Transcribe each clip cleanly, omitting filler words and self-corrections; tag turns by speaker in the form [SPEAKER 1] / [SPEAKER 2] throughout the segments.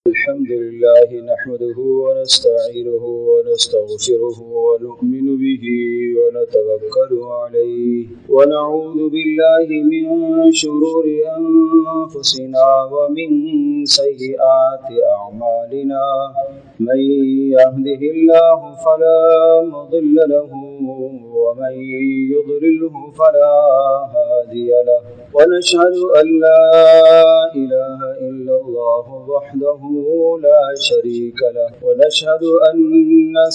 [SPEAKER 1] الحمد لله نحمده ونستعينه ونستغفره ونؤمن به ونتوكل عليه ونعوذ بالله من شرور أنفسنا ومن سيئات أعمالنا من يهده الله فلا مضل له ومن يضلله فلا هادي له ونشهد أن لا إله إلا الله وحده لا شريك له ونشهد أن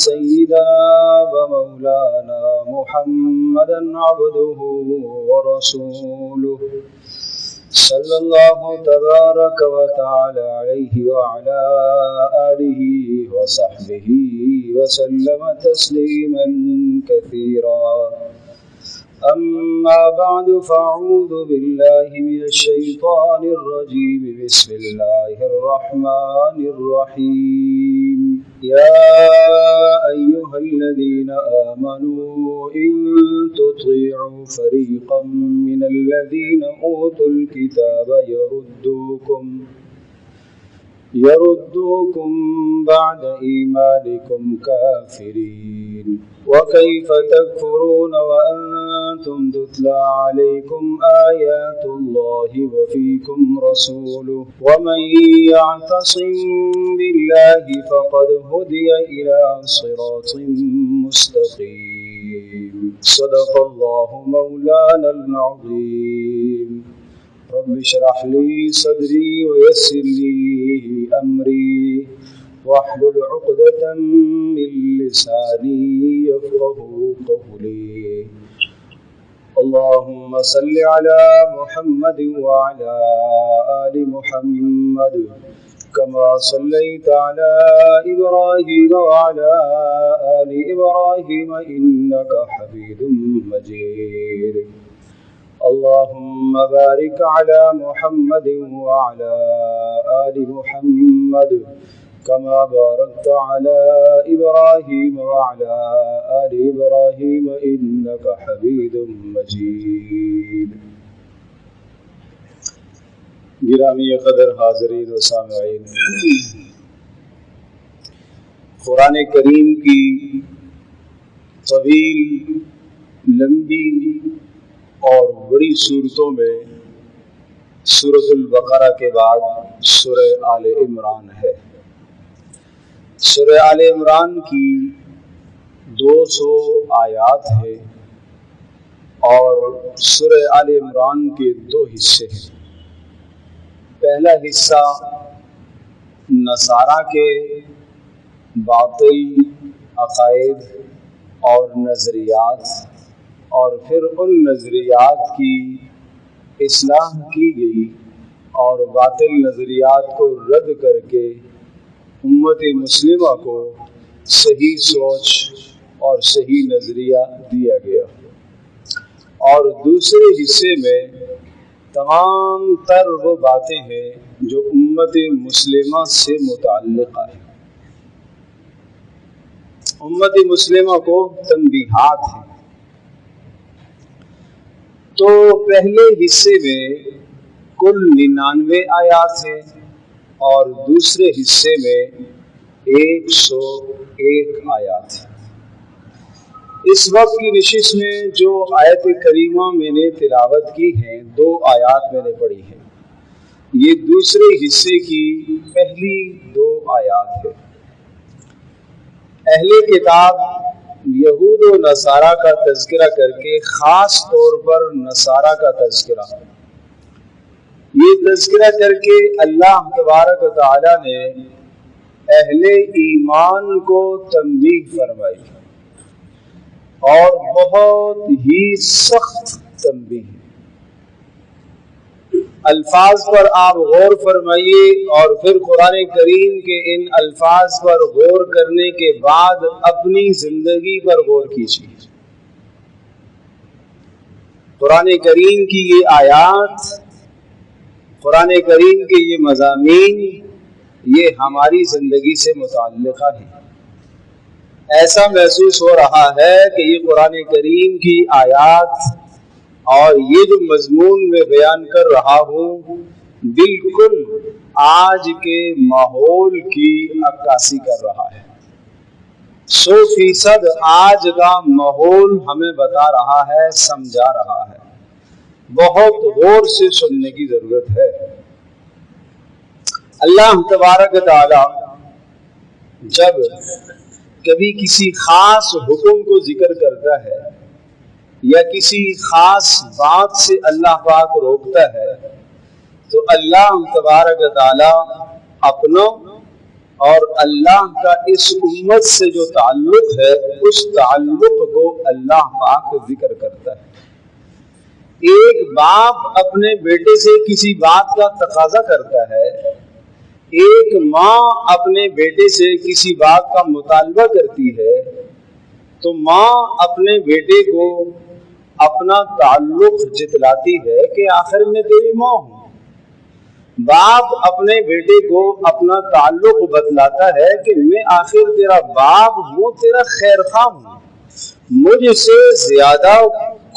[SPEAKER 1] سيدنا ومولانا محمدا عبده ورسوله صلى الله تبارك وتعالى عليه وعلى آله وصحبه وسلم تسليما كثيرا أما بعد فأعوذ بالله من الشيطان الرجيم بسم الله الرحمن الرحيم يا أيها الذين آمنوا إن تطيعوا فريقا من الذين أوتوا الكتاب يردوكم بعد إيمانكم كافرين وكيف تكفرون وأنتم تتلى عليكم آيات الله وفيكم رسوله ومن يعتصم بالله فقد هدي إلى صراط مستقيم صدق الله مولانا العظيم رب اشرح لي صدري ويسر لي أمري واحلل عقدة من لساني يفقهوا قولي اللهم صل على محمد وعلى آل محمد كما صليت على إبراهيم وعلى آل إبراهيم إنك حميد مجيد اللهم بارك على محمد وعلى آل محمد كما باركت على إبراهيم وعلى آل إبراهيم إنك حميد مجيد. گرامی قدر حاضرین و سامعین، قرآن کریم کی طویل، لمبی اور بڑی صورتوں میں سورۃ البقرہ کے بعد سورہ آل عمران ہے۔ سورہ آل عمران کی 200 آیات ہیں اور سورہ آل عمران کے 2 حصے ہیں۔ پہلا حصہ نصارہ کے باطل عقائد اور نظریات، اور پھر ان نظریات کی اصلاح کی گئی اور باطل نظریات کو رد کر کے امت مسلمہ کو صحیح سوچ اور صحیح نظریہ دیا گیا۔ اور دوسرے حصے میں تمام تر وہ باتیں ہیں جو امت مسلمہ سے متعلقہ ہیں، امت مسلمہ کو تنبیہات ہیں۔ تو پہلے حصے میں کل 99 آیات ہیں اور دوسرے حصے میں 101 آیات ہیں۔ اس وقت کی نشست میں جو آیت کریمہ میں نے تلاوت کی ہیں، 2 آیات میں نے پڑھی ہیں، یہ دوسرے حصے کی پہلی 2 آیات ہیں۔ اہل کتاب یہود و نصارہ کا تذکرہ کر کے خاص طور پر نصارہ کا تذکرہ، یہ تذکرہ کر کے اللہ تبارک و تعالی نے اہل ایمان کو تنبیہ فرمائی اور بہت ہی سخت تنبیہ۔ الفاظ پر آپ غور فرمائیے اور پھر قرآن کریم کے ان الفاظ پر غور کرنے کے بعد اپنی زندگی پر غور کیجیے۔ قرآن کریم کی یہ آیات، قرآن کریم کے یہ مضامین، یہ ہماری زندگی سے متعلقہ ہیں۔ ایسا محسوس ہو رہا ہے کہ یہ قرآن کریم کی آیات اور یہ جو مضمون میں بیان کر رہا ہوں بالکل آج کے ماحول کی عکاسی کر رہا ہے۔ 100% آج کا ماحول ہمیں بتا رہا ہے، سمجھا رہا ہے۔ بہت غور سے سننے کی ضرورت ہے۔ اللہ تبارک تعالی جب کبھی کسی خاص حکم کو ذکر کرتا ہے یا کسی خاص بات سے اللہ پاک روکتا ہے تو اللہ تبارک تعالی اپنوں اور اللہ کا اس امت سے جو تعلق ہے اس تعلق کو اللہ پاک ذکر کرتا ہے۔ ایک باپ اپنے بیٹے سے کسی بات کا تقاضا کرتا ہے، ایک ماں اپنے بیٹے سے کسی بات کا مطالبہ کرتی ہے، تو ماں اپنے بیٹے کو اپنا تعلق جتلاتی ہے کہ آخر میں تیری ماں ہوں۔ باپ اپنے بیٹے کو اپنا تعلق بتلاتا ہے کہ میں آخر تیرا باپ ہوں، تیرا خیر خواہ ہوں، مجھ سے زیادہ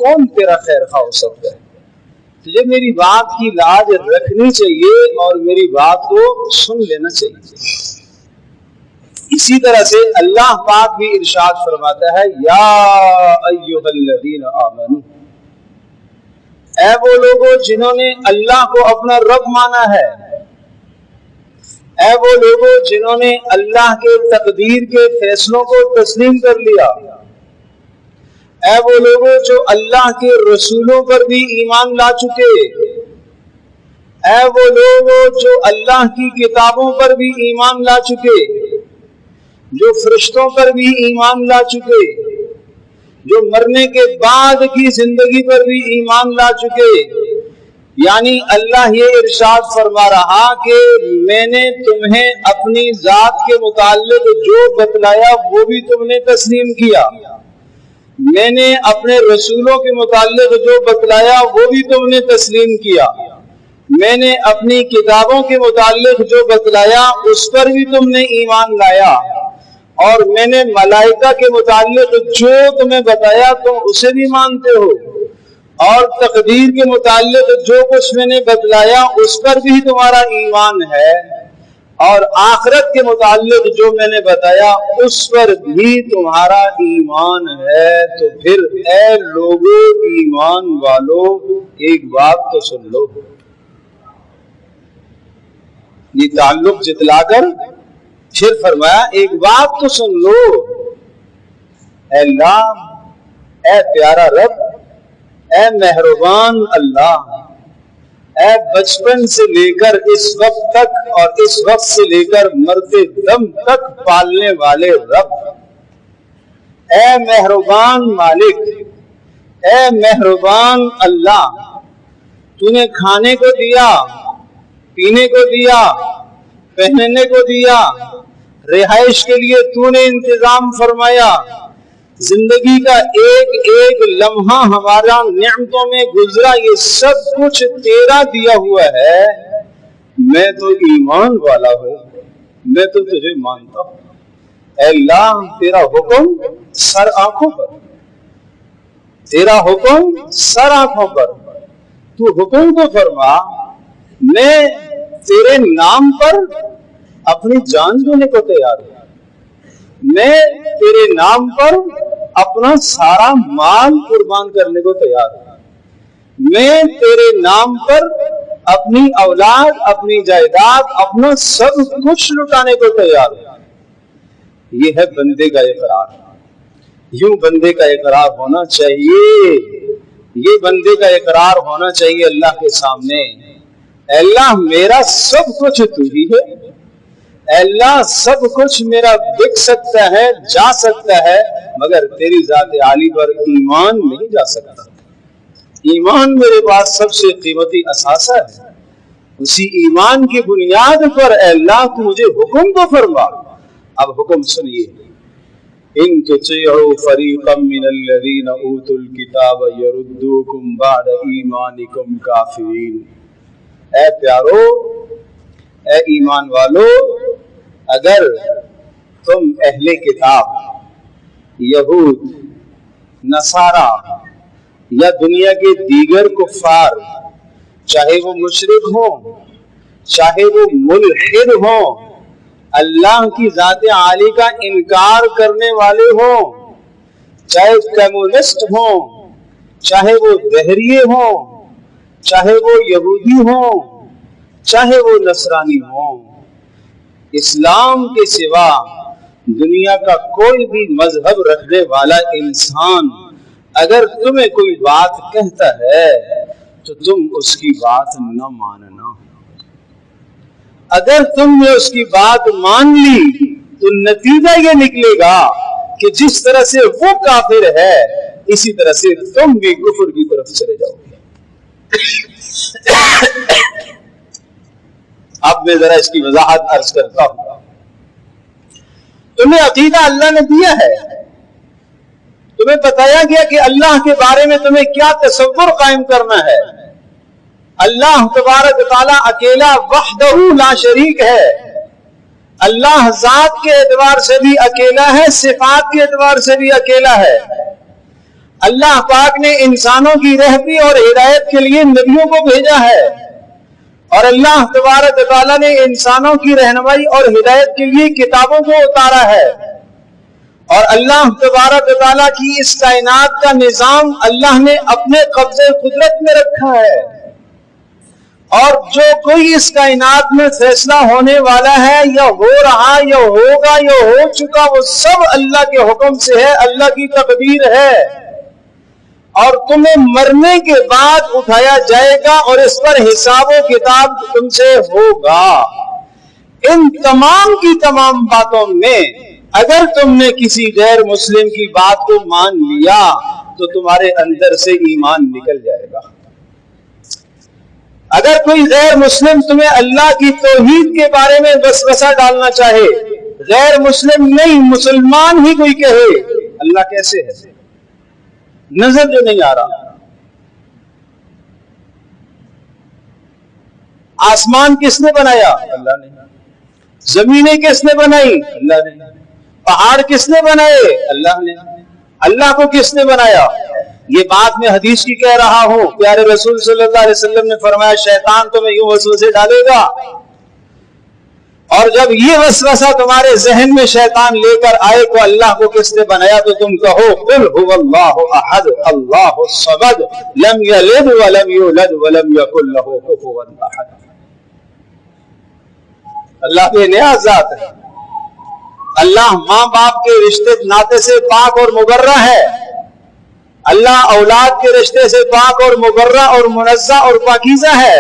[SPEAKER 1] کون تیرا خیر خواہ ہو سکتا ہے؟ تجھے میری بات کی لاج رکھنی چاہیے اور میری بات کو سن لینا چاہیے۔ اسی طرح سے اللہ پاک بھی ارشاد فرماتا ہے، یا ایھا الذین آمنوا، اے وہ لوگوں جنہوں نے اللہ کو اپنا رب مانا ہے، اے وہ لوگوں جنہوں نے اللہ کے تقدیر کے فیصلوں کو تسلیم کر لیا، اے وہ لوگوں جو اللہ کے رسولوں پر بھی ایمان لا چکے، اے وہ لوگوں جو اللہ کی کتابوں پر بھی ایمان لا چکے، جو فرشتوں پر بھی ایمان لا چکے، جو مرنے کے بعد کی زندگی پر بھی ایمان لا چکے۔ یعنی اللہ یہ ارشاد فرما رہا کہ میں نے تمہیں اپنی ذات کے متعلق جو بتلایا وہ بھی تم نے تسلیم کیا، میں نے اپنے رسولوں کے متعلق جو بتلایا وہ بھی تم نے تسلیم کیا، میں نے اپنی کتابوں کے متعلق جو بتلایا اس پر بھی تم نے ایمان لایا، اور میں نے ملائکہ کے متعلق جو تمہیں بتایا تم اسے بھی مانتے ہو، اور تقدیر کے متعلق جو کچھ میں نے بتلایا اس پر بھی تمہارا ایمان ہے، اور آخرت کے متعلق جو میں نے بتایا اس پر بھی تمہارا ایمان ہے۔ تو پھر اے لوگو ایمان والو ایک بات تو سن لو۔ یہ تعلق جتلا کر پھر فرمایا ایک بات تو سن لو، اے اللہ، اے پیارا رب، اے مہربان اللہ، اے بچپن سے لے کر اس وقت تک اور اس وقت سے لے کر مرتے دم تک پالنے والے رب، اے مہربان مالک، اے مہربان اللہ، تو نے کھانے کو دیا، پینے کو دیا، پہننے کو دیا، رہائش کے لیے تو نے انتظام فرمایا، زندگی کا ایک ایک لمحہ ہمارا نعمتوں میں گزرا، یہ سب کچھ تیرا دیا ہوا ہے۔ میں تو ایمان والا ہوں، میں تو تجھے مانتا ہوں۔ اے اللہ، تیرا حکم سر آنکھوں پر، تیرا حکم سر آنکھوں پر، تو حکم کو فرما، میں تیرے نام پر اپنی جان دینے کو تیار ہوں، میں تیرے نام پر اپنا سارا مال قربان کرنے کو تیار ہوں، میں تیرے نام پر اپنی اولاد، اپنی جائیداد، اپنا سب کچھ لٹانے کو تیار ہوں۔ یہ ہے بندے کا اقرار۔ یوں بندے کا اقرار ہونا چاہیے، یہ بندے کا اقرار ہونا چاہیے اللہ کے سامنے، اے اللہ میرا سب کچھ تو ہی ہے، اے اللہ سب کچھ میرا بک سکتا ہے، جا سکتا ہے، مگر تیری ذات عالی پر ایمان نہیں جا سکتا۔ ایمان میرے پاس سب سے قیمتی اثاثہ ہے، اسی ایمان کی بنیاد پر اے اللہ تو مجھے حکم تو فرما۔ اب حکم سنیے، ان تطیعوا فریقا من الذین اوتوا الکتاب یردوکم بعد ایمانکم کافرین۔ اے پیارو، اے ایمان والو، اگر تم اہل کتاب، یہود، نصارہ یا دنیا کے دیگر کفار، چاہے وہ مشرک ہوں چاہے وہ ملحد ہوں، اللہ کی ذات عالی کا انکار کرنے والے ہوں، چاہے کمیونسٹ ہوں، چاہے وہ دہریے ہوں، چاہے وہ یہودی ہوں، چاہے وہ نصرانی ہوں، اسلام کے سوا دنیا کا کوئی بھی مذہب رکھنے والا انسان اگر تمہیں کوئی بات کہتا ہے تو تم اس کی بات نہ ماننا۔ اگر تم نے اس کی بات مان لی تو نتیجہ یہ نکلے گا کہ جس طرح سے وہ کافر ہے اسی طرح سے تم بھی کفر کی طرف چلے جاؤ گے۔ اب میں ذرا اس کی وضاحت عرض کرتا ہوں۔ تمہیں عقیدہ اللہ نے دیا ہے، تمہیں بتایا گیا کہ اللہ کے بارے میں تمہیں کیا تصور قائم کرنا ہے۔ اللہ تبارک تعالیٰ اکیلا وحدہ لا شریک ہے، اللہ ذات کے اعتبار سے بھی اکیلا ہے، صفات کے اعتبار سے بھی اکیلا ہے۔ اللہ پاک نے انسانوں کی رہبری اور ہدایت کے لیے نبیوں کو بھیجا ہے، اور اللہ تبارک تعالیٰ نے انسانوں کی رہنمائی اور ہدایت کے لیے کتابوں کو اتارا ہے، اور اللہ تبارک تعالیٰ کی اس کائنات کا نظام اللہ نے اپنے قبضے قدرت میں رکھا ہے، اور جو کوئی اس کائنات میں فیصلہ ہونے والا ہے یا ہو رہا یا ہوگا یا ہو چکا وہ سب اللہ کے حکم سے ہے، اللہ کی تقدیر ہے، اور تمہیں مرنے کے بعد اٹھایا جائے گا اور اس پر حساب و کتاب تم سے ہوگا۔ ان تمام کی تمام باتوں میں اگر تم نے کسی غیر مسلم کی بات کو مان لیا تو تمہارے اندر سے ایمان نکل جائے گا۔ اگر کوئی غیر مسلم تمہیں اللہ کی توحید کے بارے میں وسوسہ ڈالنا چاہے، غیر مسلم نہیں مسلمان ہی کوئی کہے اللہ کیسے ہے، نظر جو نہیں آ رہا، آسمان کس نے بنایا؟ اللہ نے۔ زمینیں کس نے بنائی؟ اللہ نے۔ پہاڑ کس نے بنائے؟ اللہ نے۔ اللہ کو کس نے بنایا؟ یہ بات میں حدیث کی کہہ رہا ہوں، پیارے رسول صلی اللہ علیہ وسلم نے فرمایا شیطان تمہیں یوں وسوسے ڈالے گا، اور جب یہ وسوسہ تمہارے ذہن میں شیطان لے کر آئے تو اللہ کو کس نے بنایا تو تم کہو قل هو اللہ احد اللہ الصمد لم یلد ولم یولد ولم یکن له کفوا احد۔ اللہ بے نیاز ذات ہے، اللہ ماں باپ کے رشتے ناطے سے پاک اور مبرہ ہے، اللہ اولاد کے رشتے سے پاک اور مبرہ اور منزہ اور پاکیزہ ہے۔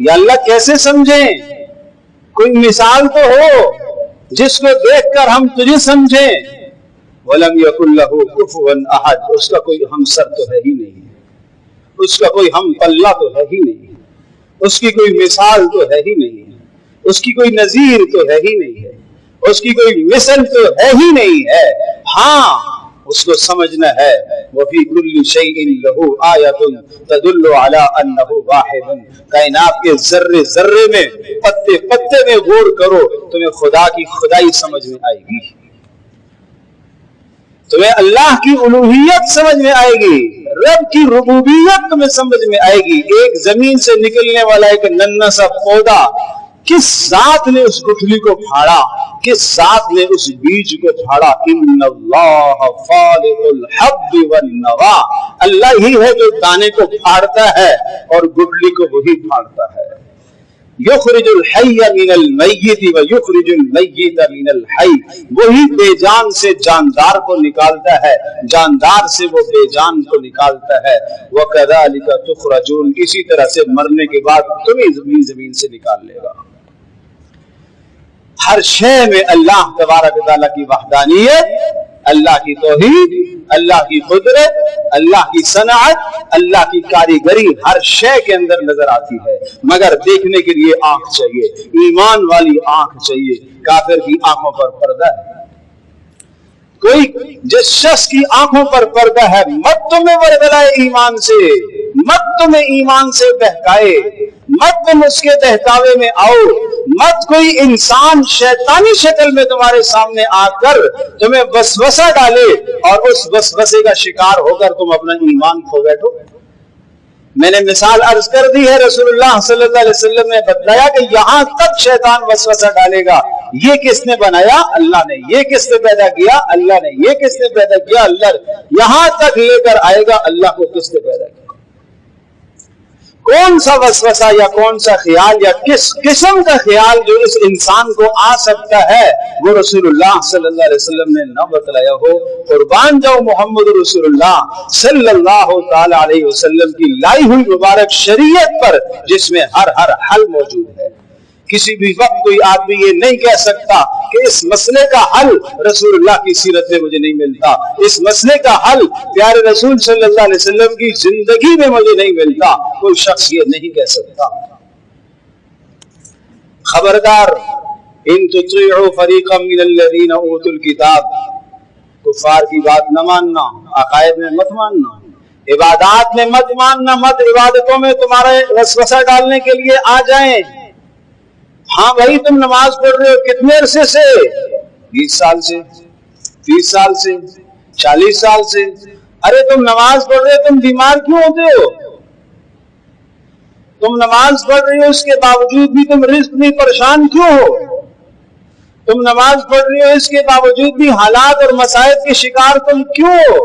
[SPEAKER 1] یا اللہ کیسے سمجھیں؟ کوئی مثال تو ہو جس کو دیکھ کر ہم تجھے سمجھیں۔ وَلَمْ يَكُنْ لَهُ كُفُوًا أَحَدٌ، اس کا کوئی ہمسر تو ہے ہی نہیں، اس کا کوئی ہم پلہ تو ہے ہی نہیں، اس کی کوئی مثال تو ہے ہی نہیں، اس کی کوئی نظیر تو ہے ہی نہیں ہے، اس کی کوئی مثل تو ہے ہی نہیں ہے۔ ہاں اس کو سمجھنا ہے وَفِي كُلِّ شَيْءٍ لَهُ آیَةٌ تَدُلُّ عَلَىٰ أَنَّهُ وَاحِدٌ۔ کائنات کے ذرے ذرے میں، پتے پتے میں غور کرو، تمہیں خدا کی خدائی سمجھ میں آئے گی، تمہیں اللہ کی الوہیت سمجھ میں آئے گی، رب کی ربوبیت تمہیں سمجھ میں آئے گی۔ ایک زمین سے نکلنے والا ایک ننھا سا پودا، کس ذات نے اس گٹھلی کو پھاڑا، کس ذات نے اس بیج کو پھاڑا؟ ان اللہ فالق الحب والنوا، اللہ ہی ہے جو دانے کو پھاڑتا ہے اور گٹھلی کو وہی پھاڑتا ہے۔ یخرج الحی من المیت ویخرج المیت من الحی، وہی بے جان سے جاندار کو نکالتا ہے، جاندار سے وہ بے جان کو نکالتا ہے۔ وکذالک تخرجون، اسی طرح سے مرنے کے بعد تمہیں زمین سے نکال لے گا۔ ہر شے میں اللہ تبارک تعالیٰ کی وحدانیت، اللہ کی توحید، اللہ کی قدرت، اللہ کی صنعت، اللہ کی کاریگری ہر شے کے اندر نظر آتی ہے، مگر دیکھنے کے لیے آنکھ چاہیے، ایمان والی آنکھ چاہیے۔ کافر کی آنکھوں پر پردہ ہے، کوئی جس شخص کی آنکھوں پر پردہ ہے مت تمہیں ورگلائے ایمان سے، مت تمہیں ایمان سے بہکائے، مت تم اس کے بہکاوے میں آؤ، مت کوئی انسان شیطانی شکل میں تمہارے سامنے آ کر تمہیں وسوسہ ڈالے اور اس وسوسے کا شکار ہو کر تم اپنا ایمان کھو بیٹھو۔ میں نے مثال عرض کر دی ہے، رسول اللہ صلی اللہ علیہ وسلم نے بتلایا کہ یہاں تک شیطان وسوسہ ڈالے گا، یہ کس نے بنایا؟ اللہ نے۔ یہ کس نے پیدا کیا؟ اللہ نے۔ یہ کس نے پیدا کیا؟ اللہ نے۔ یہاں تک لے کر آئے گا اللہ کو کس نے پیدا کیا، کون سا وسوسہ یا کون سا خیال یا کس قسم کا خیال جو اس انسان کو آ سکتا ہے، وہ رسول اللہ صلی اللہ علیہ وسلم نے نہ بتلایا ہو۔ قربان جاؤ محمد رسول اللہ صلی اللہ تعالی علیہ وسلم کی لائی ہوئی مبارک شریعت پر، جس میں ہر حل موجود ہے۔ کسی بھی وقت کوئی آدمی یہ نہیں کہہ سکتا کہ اس مسئلے کا حل رسول اللہ کی سیرت میں مجھے نہیں ملتا، اس مسئلے کا حل پیارے رسول صلی اللہ علیہ وسلم کی زندگی میں مجھے نہیں ملتا۔ کوئی شخص یہ نہیں کہہ سکتا۔ خبردار، ان تطیعوا فریقا من الذین اوتوا الکتاب، کفار کی بات نہ ماننا، عقائد میں مت ماننا، عبادات میں مت ماننا، مت عبادتوں میں تمہارے وسوسہ ڈالنے کے لیے آ جائیں۔ ہاں بھائی تم نماز پڑھ رہے ہو، کتنے عرصے سے؟ 20 سال سے، 30 سال سے، 40 سال سے۔ ارے تم نماز پڑھ رہے ہو، تم بیمار کیوں ہوتے ہو؟ تم نماز پڑھ رہے ہو، اس کے باوجود بھی تم رزق میں پریشان کیوں ہو؟ تم نماز پڑھ رہے ہو، اس کے باوجود بھی حالات اور مصائب کے شکار تم کیوں ہو؟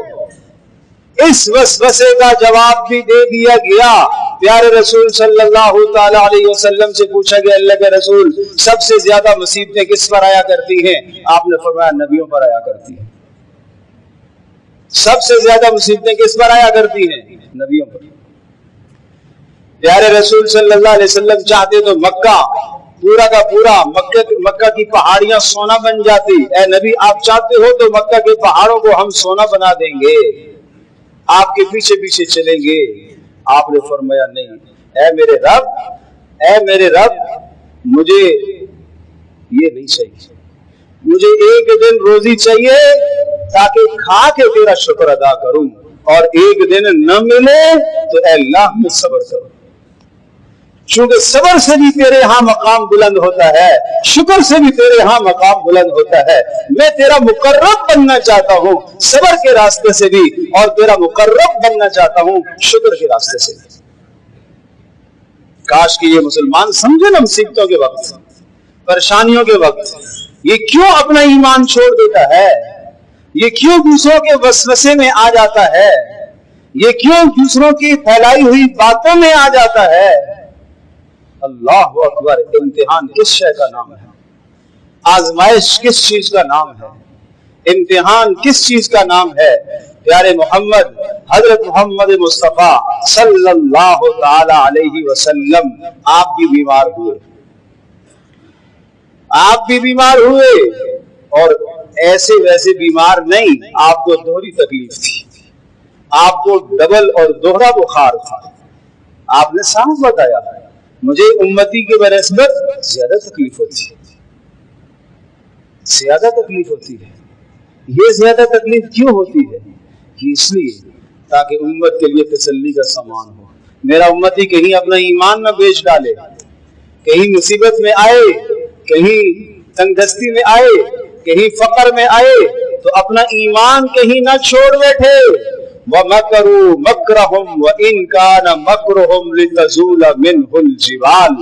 [SPEAKER 1] اس وسوسے کا جواب بھی دے دیا گیا۔ پیارے رسول صلی اللہ تعالی علیہ وسلم سے پوچھا گیا، اللہ کے رسول سب سے زیادہ مصیبتیں کس پر آیا کرتی ہیں؟ آپ نے فرمایا نبیوں پر آیا کرتی ہیں۔ سب سے زیادہ مصیبتیں کس پر آیا کرتی ہیں؟ نبیوں پر۔ پیارے رسول صلی اللہ علیہ وسلم چاہتے تو مکہ پورا کا پورا مکہ کی پہاڑیاں سونا بن جاتی۔ اے نبی آپ چاہتے ہو تو مکہ کے پہاڑوں کو ہم سونا بنا دیں گے، آپ کے پیچھے پیچھے چلیں گے۔ آپ نے فرمایا نہیں، اے میرے رب مجھے یہ نہیں چاہیے، مجھے ایک دن روزی چاہیے تاکہ کھا کے تیرا شکر ادا کروں، اور ایک دن نہ ملے تو اے اللہ میں صبر کروں، چونکہ صبر سے بھی تیرے ہاں مقام بلند ہوتا ہے، شکر سے بھی تیرے ہاں مقام بلند ہوتا ہے۔ میں تیرا مقرب بننا چاہتا ہوں صبر کے راستے سے بھی، اور تیرا مقرب بننا چاہتا ہوں شکر کے راستے سے بھی۔ کاش کہ یہ مسلمان سمجھے نا، مصیبتوں کے وقت، پریشانیوں کے وقت یہ کیوں اپنا ایمان چھوڑ دیتا ہے، یہ کیوں دوسروں کے وسوسے میں آ جاتا ہے، یہ کیوں دوسروں کی پھیلائی ہوئی باتوں میں آ جاتا ہے۔ اللہ اکبر! امتحان کس شے کا نام ہے؟ آزمائش کس چیز کا نام ہے؟ امتحان کس چیز کا نام ہے؟ پیارے محمد حضرت محمد مصطفیٰ صلی اللہ تعالی علیہ وسلم آپ بھی بیمار ہوئے، آپ بھی بیمار ہوئے، اور ایسے ویسے بیمار نہیں، آپ کو دوہری تکلیف تھی، آپ کو ڈبل اور دوہرا بخار تھا۔ آپ نے صاف بتایا مجھے امتی کے بنسبت زیادہ تکلیف ہوتی ہے، زیادہ تکلیف ہوتی ہے۔ یہ زیادہ تکلیف کیوں ہوتی ہے؟ کہ اس لیے تاکہ امت کے لیے تسلی کا سامان ہو۔ میرا امتی کہیں اپنا ایمان نہ بیچ ڈالے، کہیں مصیبت میں آئے، کہیں تنگ دستی میں آئے، کہیں فقر میں آئے تو اپنا ایمان کہیں نہ چھوڑ بیٹھے۔ وَمَكَرُوا مَكْرَهُمْ وَإِنْ كَانَ مَكْرُهُمْ لِتَزُولَ مِنْهُ الْجِبَالُ۔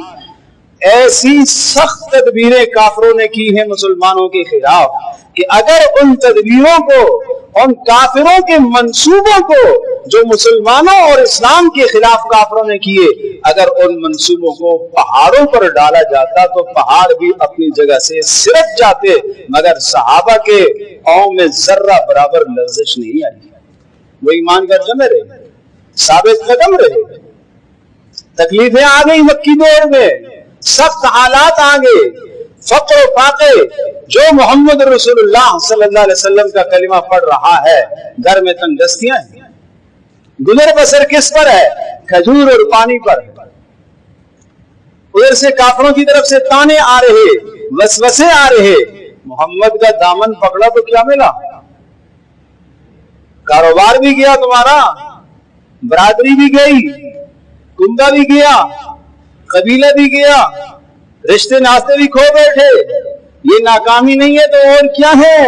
[SPEAKER 1] ایسی سخت تدبیریں کافروں نے کی ہیں مسلمانوں کے خلاف کہ اگر ان تدبیروں کو، ان کافروں کے منصوبوں کو جو مسلمانوں اور اسلام کے خلاف کافروں نے کیے، اگر ان منصوبوں کو پہاڑوں پر ڈالا جاتا تو پہاڑ بھی اپنی جگہ سے سرک جاتے، مگر صحابہ کے پاؤں میں ذرہ برابر لرزش نہیں آئی، وہ ایمان کا جمے رہے، ثابت قدم رہے۔ تکلیفیں آ گئی مکی دور میں، سخت حالات آ گئے، فقر و فاقے۔ جو محمد رسول اللہ صلی اللہ علیہ وسلم کا کلمہ پڑھ رہا ہے، گھر میں تنگ دستیاں ہیں، گزر بسر کس پر ہے؟ کھجور اور پانی پر۔ ادھر سے کافروں کی طرف سے تانے آ رہے، وسوسے آ رہے، محمد کا دامن پکڑا تو کیا ملا؟ کاروبار بھی گیا تمہارا، برادری بھی گئی، کنبہ بھی گیا، قبیلہ بھی گیا، رشتے ناطے بھی کھو بیٹھے۔ یہ ناکامی نہیں ہے تو اور کیا ہے؟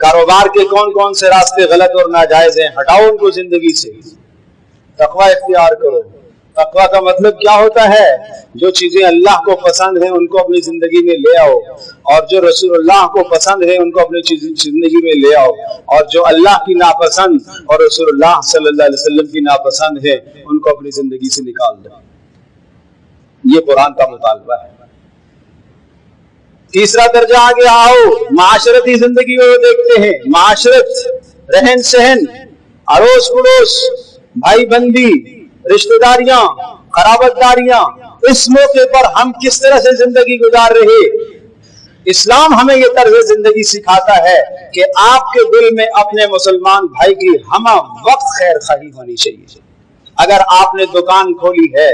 [SPEAKER 1] کاروبار کے کون کون سے راستے غلط اور ناجائز ہیں، ہٹاؤ ان کو زندگی سے، تقوی اختیار کرو۔ تقوی کا مطلب کیا ہوتا ہے؟ جو چیزیں اللہ کو پسند ہیں ان کو اپنی زندگی میں لے آؤ، اور جو رسول اللہ کو پسند ہے ان کو اپنی زندگی میں لے آؤ، اور جو اللہ کی ناپسند اور رسول اللہ صلی اللہ علیہ وسلم کی ناپسند ہے ان کو اپنی زندگی سے نکال دو۔ یہ قرآن کا مطالبہ ہے۔ تیسرا درجہ آگے آؤ، معاشرتی زندگی میں دیکھتے ہیں، معاشرت، رہن سہن، اڑوس پڑوس، بھائی بندی، رشتہ داریاں، قرابت داریاں، اس موقع پر ہم کس طرح سے زندگی گزار رہے۔ اسلام ہمیں یہ طرز زندگی سکھاتا ہے کہ آپ کے دل میں اپنے مسلمان بھائی کی ہمہ وقت خیر خواہی ہونی چاہیے۔ اگر آپ نے دکان کھولی ہے،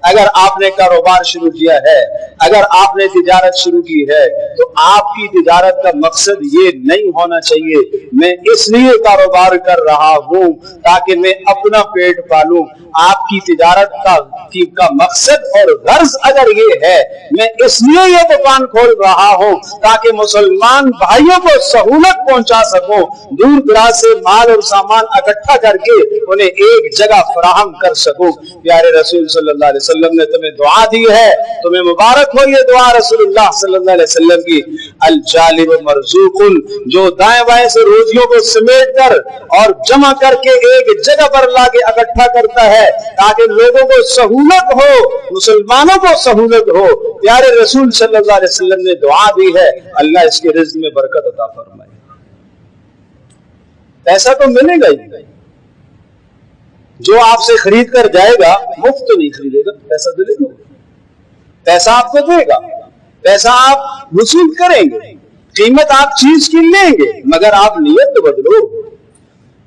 [SPEAKER 1] اگر آپ نے کاروبار شروع کیا ہے، اگر آپ نے تجارت شروع کی ہے، تو آپ کی تجارت کا مقصد یہ نہیں ہونا چاہیے میں اس لیے کاروبار کر رہا ہوں تاکہ میں اپنا پیٹ پالوں۔ آپ کی تجارت کا مقصد اور غرض اگر یہ ہے میں اس لیے یہ دکان کھول رہا ہوں تاکہ مسلمان بھائیوں کو سہولت پہنچا سکوں، دور دراز سے مال اور سامان اکٹھا کر کے انہیں ایک جگہ فراہم کر سکوں۔ پیارے رسول صلی اللہ علیہ وسلم نے تمہیں دعا دی ہے، تمہیں مبارک ہو یہ دعا رسول اللہ صلی اللہ علیہ وسلم کی، الجالب مرزوق، جو دائیں بائیں سے روزیوں کو سمیٹ کر اور جمع کر کے ایک جگہ پر لا کے اکٹھا کرتا ہے تاکہ لوگوں کو سہولت ہو، مسلمانوں کو سہولت ہو۔ پیارے رسول صلی اللہ علیہ وسلم نے دعا دی ہے، اللہ اس کے رزق میں برکت عطا فرمائے۔ پیسہ تو ملے گا ہی، جو آپ سے خرید کر جائے گا مفت تو نہیں خریدے گا، پیسہ دے گا، پیسہ آپ کو دے گا، پیسہ آپ وصول کریں گے، قیمت آپ چیز کی لیں گے، مگر آپ نیت تو بدلو،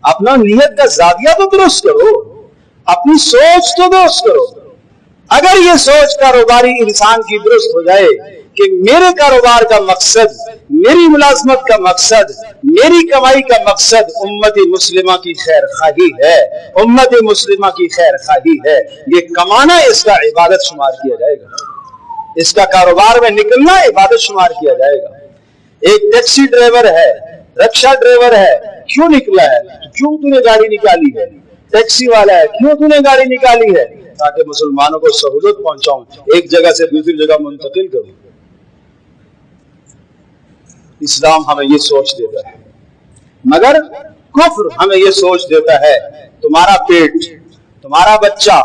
[SPEAKER 1] اپنا نیت کا زاویہ تو درست کرو، اپنی سوچ تو درست کرو۔ اگر یہ سوچ کاروباری انسان کی درست ہو جائے کہ میرے کاروبار کا مقصد، میری ملازمت کا مقصد، میری کمائی کا مقصد امت مسلمہ کی خیر خواہی ہے، امت مسلمہ کی خیر خواہی ہے، یہ کمانا اس کا عبادت شمار کیا جائے گا، اس کا کاروبار میں نکلنا عبادت شمار کیا جائے گا۔ ایک ٹیکسی ڈرائیور ہے، رکشہ ڈرائیور ہے، کیوں نکلا ہے؟ کیوں تو نے گاڑی نکالی ہے؟ ٹیکسی والا ہے، کیوں تو نے گاڑی نکالی ہے؟ تاکہ مسلمانوں کو سہولت پہنچاؤں، ایک جگہ سے دوسری جگہ منتقل کروں۔ اسلام ہمیں یہ سوچ دیتا ہے، مگر کفر ہمیں یہ سوچ دیتا ہے تمہارا پیٹ، تمہارا بچہ،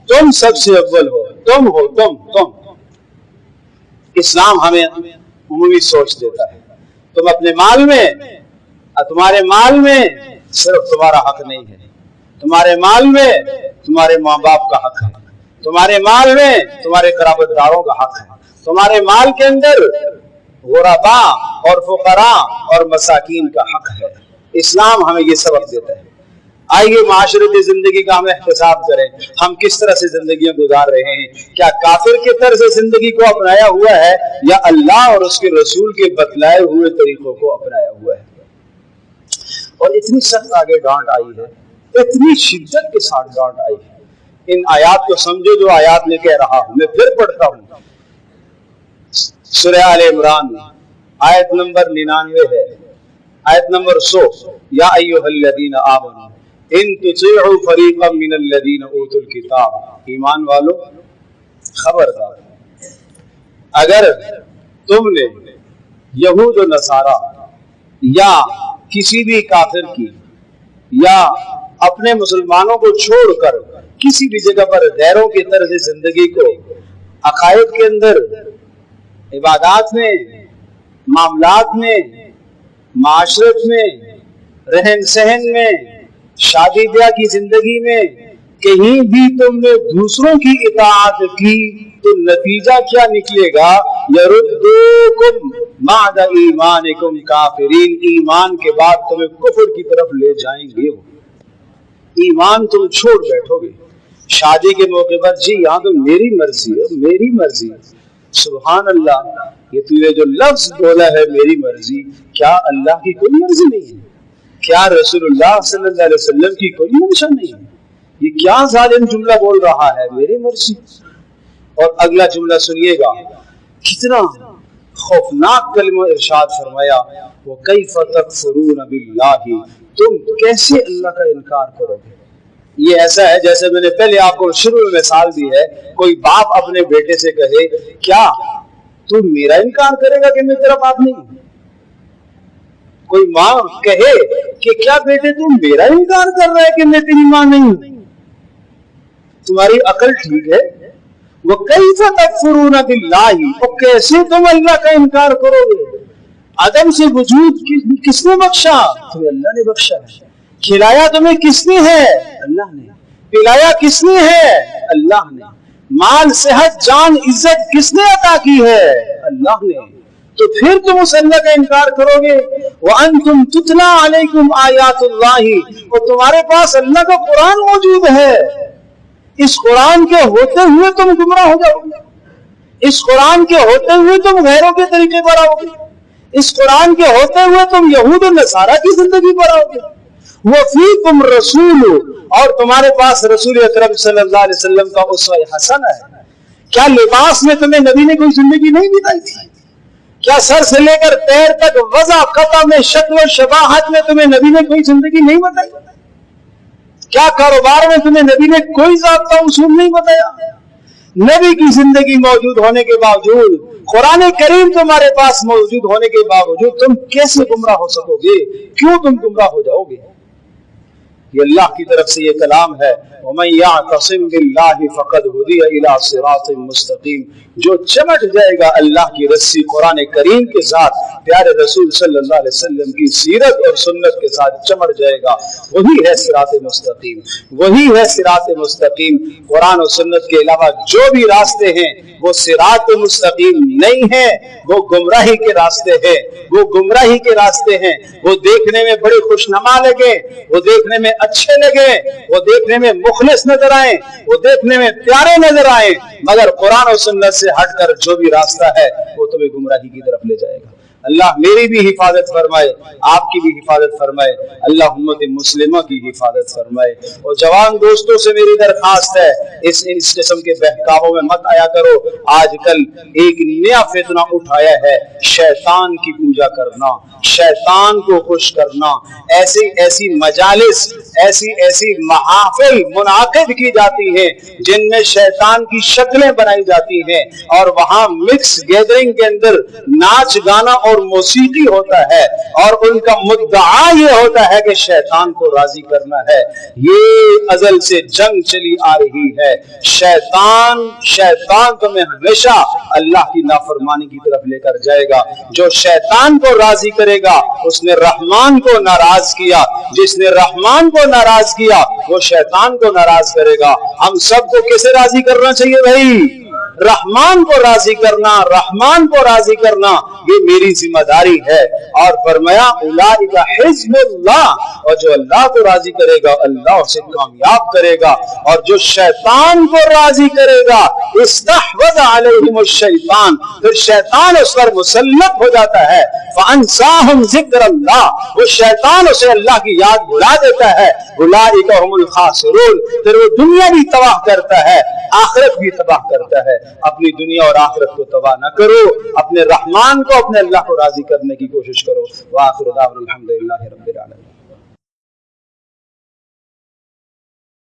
[SPEAKER 1] تم سب سے اول ہو، تم ہو، تم۔ اسلام ہمیں عمومی سوچ دیتا ہے، تم اپنے مال میں، تمہارے مال میں صرف تمہارا حق نہیں ہے، تمہارے مال میں تمہارے ماں باپ کا حق ہے، تمہارے مال میں تمہارے قرابت داروں کا حق ہے، تمہارے مال کے اندر غرباء اور فقراء اور مساکین کا حق ہے۔ اسلام ہمیں یہ سبق دیتا ہے۔ آئیے معاشرتی زندگی کا ہم احتساب کریں، ہم کس طرح سے زندگیاں گزار رہے ہیں، کیا کافر کے طرز زندگی کو اپنایا ہوا ہے یا اللہ اور اس کے رسول کے بتلائے ہوئے طریقوں کو اپنایا ہوا ہے؟ اور اتنی سخت آگے ڈانٹ آئی ہے، اتنی شدت کے ساتھ ڈانٹ آئی ہے، ان آیات کو سمجھو جو آیات میں کہہ رہا ہوں، میں پھر پڑھتا ہوں۔ سورہ آل عمران آیت نمبر 99 ہے، آیت نمبر 100، یا ایھا الذین آمنوا ان تطیعوا فریقا من الذین اوتوا الکتاب، ایمان والو خبردار، اگر تم نے یہود و نصارہ یا کسی بھی کافر کی یا اپنے مسلمانوں کو چھوڑ کر کسی بھی جگہ پر غیروں کی طرز زندگی کو عقائد کے اندر، عبادات میں، معاملات میں، معاشرت میں، رہن سہن میں، شادی بیاہ کی زندگی میں کہیں بھی تم نے دوسروں کی اطاعت کی تو نتیجہ کیا نکلے گا؟ یردوکم بعد ایمانکم کافرین، ایمان کے بعد تمہیں کفر کی طرف لے جائیں گے، ایمان تم چھوڑ بیٹھو گے۔ شادی کے موقع پر جی یہاں تو میری مرضی ہے، میری مرضی، سبحان اللہ، یہ تو نے جو لفظ بولا ہے میری مرضی، کیا اللہ کی کوئی مرضی نہیں ہے؟ کیا رسول اللہ صلی اللہ علیہ وسلم کی کوئی منشا نہیں ہے؟ یہ کیا ظالم جملہ بول رہا ہے، میری مرضی؟ اور اگلا جملہ سنیے گا، کتنا خوفناک کلمہ ارشاد فرمایا وَكَيْفَ تَكْفُرُونَ بِاللَّهِ, تم کیسے اللہ کا انکار کرو گے. یہ ایسا ہے جیسے میں نے پہلے آپ کو شروع میں مثال دی ہے, کوئی باپ اپنے بیٹے سے کہے کیا تو میرا انکار کرے گا کہ میں تیرا باپ نہیں ہوں. کوئی ماں کہے کہ کیا بیٹے تم میرا انکار کر رہا ہے کہ میں تیری ماں نہیں ہوں, تمہاری عقل ٹھیک ہے. وَكَيْفَ تَكْفُرُونَ بِاللَّهِ, اور کیسے تم اللہ کا انکار کرو گے. عدم سے وجود کس نے بخشا؟ تمہیں اللہ نے بخشا ہے. کھلایا تمہیں کس نے ہے؟ اللہ نے. پلایا کس نے ہے؟ اللہ نے. مال صحت جان عزت کس نے عطا کی ہے؟ اللہ نے. تو پھر تم اس اللہ کا انکار کرو گے. وَأَنْتُمْ تُتْلَى عَلَيْكُمْ آيَاتُ اللَّهِ, اور تمہارے پاس اللہ کا قرآن موجود ہے. اس قرآن کے ہوتے ہوئے تم گمراہ ہو جاؤ گے. اس قرآن کے ہوتے ہوئے تم غیروں کے طریقے پر آؤ گے. اس قرآن کے ہوتے ہوئے تم یہود و نصارہ کی زندگی پر آؤ گے. وَفِيكُمْ رَسُولُ, اور تمہارے پاس رسول اکرم صلی اللہ علیہ وسلم کا اسوہ حسنہ ہے. کیا لباس میں تمہیں نبی نے کوئی زندگی نہیں بتائی تھی؟ کیا سر سے لے کر پیر تک وضع قطع میں شکل و شباہت میں تمہیں نبی نے کوئی زندگی نہیں بتائی؟ کیا کاروبار میں تمہیں نبی نے کوئی ضابطہ اصول نہیں بتایا؟ نبی کی زندگی موجود ہونے کے باوجود, قرآن کریم تمہارے پاس موجود ہونے کے باوجود تم کیسے گمراہ ہو سکو گے؟ کیوں تم گمراہ ہو جاؤ گے؟ یہ اللہ کی طرف سے یہ کلام ہے. وَمَن يَعْتَصِمْ بِاللَّهِ فَقَدْ هُدِيَ إِلَىٰ صِرَاطٍ مُسْتَقِيمٍ, جو چمٹ جائے گا اللہ کی رسی قرآن کریم کے ساتھ, پیارے رسول صلی اللہ علیہ وسلم کی سیرت اور سنت کے ساتھ چمٹ جائے گا, وہی ہے صراط مستقیم. وہی ہے صراط مستقیم. قرآن و سنت کے علاوہ جو بھی راستے ہیں وہ صراط مستقیم نہیں ہیں, وہ گمراہی کے راستے ہیں. وہ گمراہی کے راستے ہیں. وہ دیکھنے میں بڑے خوشنما لگے, وہ دیکھنے میں اچھے لگے, وہ دیکھنے میں مخلص نظر آئے, وہ دیکھنے میں پیارے نظر آئے, مگر قرآن و سنت سے ہٹ کر جو بھی راستہ ہے وہ تمہیں گمراہی کی طرف لے جائے گا. اللہ میری بھی حفاظت فرمائے, آپ کی بھی حفاظت فرمائے, اللہ امت مسلمہ کی حفاظت فرمائے. اور جوان دوستوں سے میری درخواست ہے, اس قسم کے بہکاووں میں مت آیا کرو. آج کل ایک نیا فتنہ اٹھایا ہے, شیطان کی پوجا کرنا, شیطان کو خوش کرنا. ایسی مجالس, ایسی محافل منعقد کی جاتی ہیں جن میں شیطان کی شکلیں بنائی جاتی ہیں, اور وہاں مکس گیدرنگ کے اندر ناچ گانا اور موسیقی ہوتا ہے, اور ان کا مدعا یہ ہوتا ہے کہ شیطان کو راضی کرنا ہے. یہ ازل سے جنگ چلی آ رہی ہے. شیطان تمہیں ہمیشہ اللہ کی نافرمانی کی طرف لے کر جائے گا. جو شیطان کو راضی کرے گا اس نے رحمان کو ناراض کیا, جس نے رحمان کو ناراض کیا وہ شیطان کو ناراض کرے گا. ہم سب کو کیسے راضی کرنا چاہیے بھائی؟ رحمان کو راضی کرنا, رحمان کو راضی کرنا یہ میری ذمہ داری ہے. اور فرمایا اولئک حزب اللہ, اور جو اللہ کو راضی کرے گا اللہ اسے کامیاب کرے گا. اور جو شیطان کو راضی کرے گا استحوذ علیہم الشیطان, پھر شیطان اس پر مسلط ہو جاتا ہے. فانساہم ذکر اللہ, وہ شیطان اسے اللہ کی یاد بھلا دیتا ہے. اولئک هم الخاسرون, پھر وہ دنیا بھی تباہ کرتا ہے, آخرت بھی تباہ کرتا ہے. اپنی دنیا اور آخرت کو تباہ نہ کرو, اپنے رحمان کو, اپنے اللہ کو راضی کرنے کی کوشش کرو. وآخر دعوانا الحمدللہ رب العالمین.